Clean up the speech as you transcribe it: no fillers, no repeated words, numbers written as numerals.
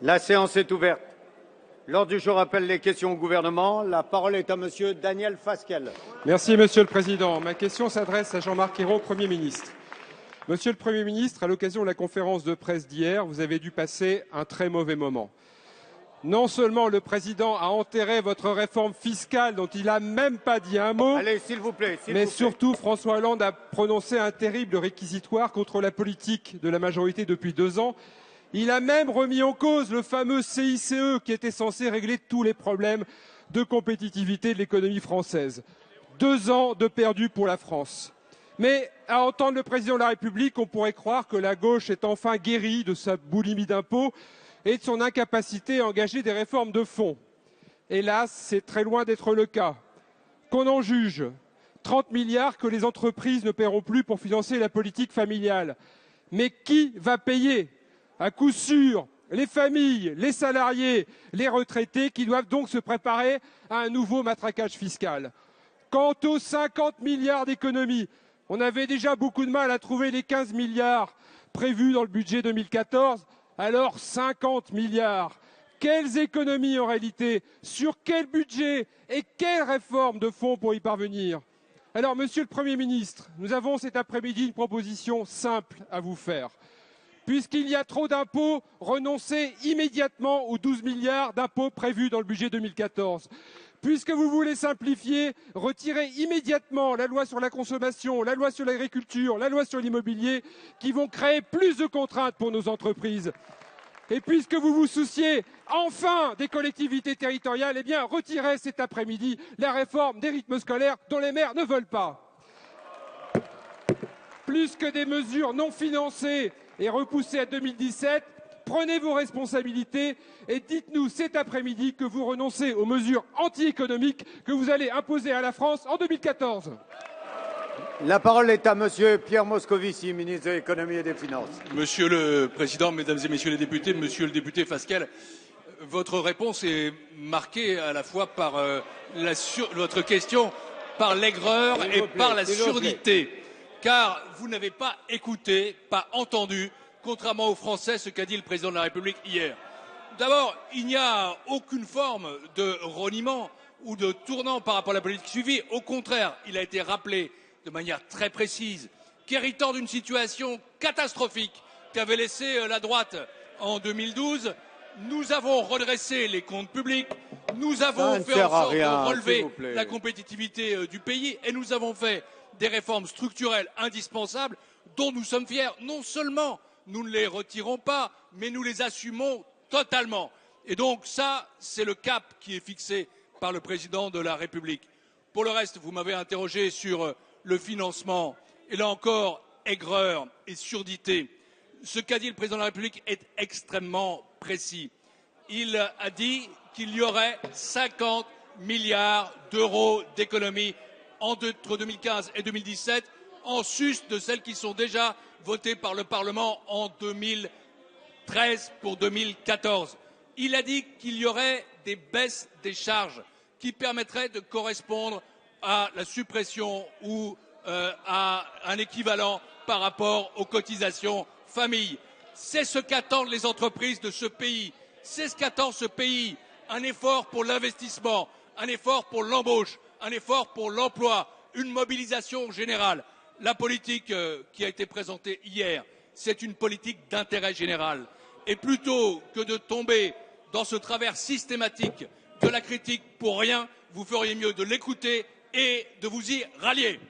La séance est ouverte. L'ordre du jour appelle les questions au gouvernement. La parole est à Monsieur Daniel Fasquelle. Merci, Monsieur le Président. Ma question s'adresse à Jean-Marc Ayrault, Premier ministre. Monsieur le Premier ministre, à l'occasion de la conférence de presse d'hier, vous avez dû passer un très mauvais moment. Non seulement le Président a enterré votre réforme fiscale dont il n'a même pas dit un mot, Allez, s'il vous plaît. mais surtout François Hollande a prononcé un terrible réquisitoire contre la politique de la majorité depuis 2 ans. Il a même remis en cause le fameux CICE qui était censé régler tous les problèmes de compétitivité de l'économie française. 2 ans de perdu pour la France. Mais à entendre le Président de la République, on pourrait croire que la gauche est enfin guérie de sa boulimie d'impôts et de son incapacité à engager des réformes de fond. Hélas, c'est très loin d'être le cas. Qu'on en juge, 30 milliards que les entreprises ne paieront plus pour financer la politique familiale. Mais qui va payer ? À coup sûr, les familles, les salariés, les retraités qui doivent donc se préparer à un nouveau matraquage fiscal. Quant aux 50 milliards d'économies, on avait déjà beaucoup de mal à trouver les 15 milliards prévus dans le budget 2014, alors 50 milliards. Quelles économies en réalité? Sur quel budget? Et quelles réformes de fonds pour y parvenir? Alors, Monsieur le Premier ministre, nous avons cet après-midi une proposition simple à vous faire. Puisqu'il y a trop d'impôts, renoncez immédiatement aux 12 milliards d'impôts prévus dans le budget 2014. Puisque vous voulez simplifier, retirez immédiatement la loi sur la consommation, la loi sur l'agriculture, la loi sur l'immobilier, qui vont créer plus de contraintes pour nos entreprises. Et puisque vous vous souciez enfin des collectivités territoriales, eh bien retirez cet après-midi la réforme des rythmes scolaires dont les maires ne veulent pas. Plus que des mesures non financées et repoussées à 2017, prenez vos responsabilités et dites-nous cet après-midi que vous renoncez aux mesures anti-économiques que vous allez imposer à la France en 2014. La parole est à Monsieur Pierre Moscovici, ministre de l'économie et des finances. Monsieur le Président, Mesdames et Messieurs les députés, Monsieur le député Fasquelle, votre réponse est marquée à la fois par votre question, par l'aigreur et par la surdité. Car vous n'avez pas écouté, pas entendu, contrairement aux Français, ce qu'a dit le Président de la République hier. D'abord, il n'y a aucune forme de reniement ou de tournant par rapport à la politique suivie. Au contraire, il a été rappelé de manière très précise qu'héritant d'une situation catastrophique qu'avait laissée la droite en 2012, nous avons redressé les comptes publics, nous avons fait en sorte de relever la compétitivité du pays et nous avons fait des réformes structurelles indispensables dont nous sommes fiers. Non seulement nous ne les retirons pas, mais nous les assumons totalement. Et donc ça, c'est le cap qui est fixé par le Président de la République. Pour le reste, vous m'avez interrogé sur le financement. Et là encore, aigreur et surdité. Ce qu'a dit le Président de la République est extrêmement précis. Il a dit qu'il y aurait 50 milliards d'euros d'économies entre 2015 et 2017, en sus de celles qui sont déjà votées par le Parlement en 2013 pour 2014. Il a dit qu'il y aurait des baisses des charges qui permettraient de correspondre à la suppression ou à un équivalent par rapport aux cotisations famille. C'est ce qu'attendent les entreprises de ce pays. C'est ce qu'attend ce pays. Un effort pour l'investissement, un effort pour l'embauche, un effort pour l'emploi, une mobilisation générale. La politique qui a été présentée hier, c'est une politique d'intérêt général. Et plutôt que de tomber dans ce travers systématique de la critique pour rien, vous feriez mieux de l'écouter et de vous y rallier.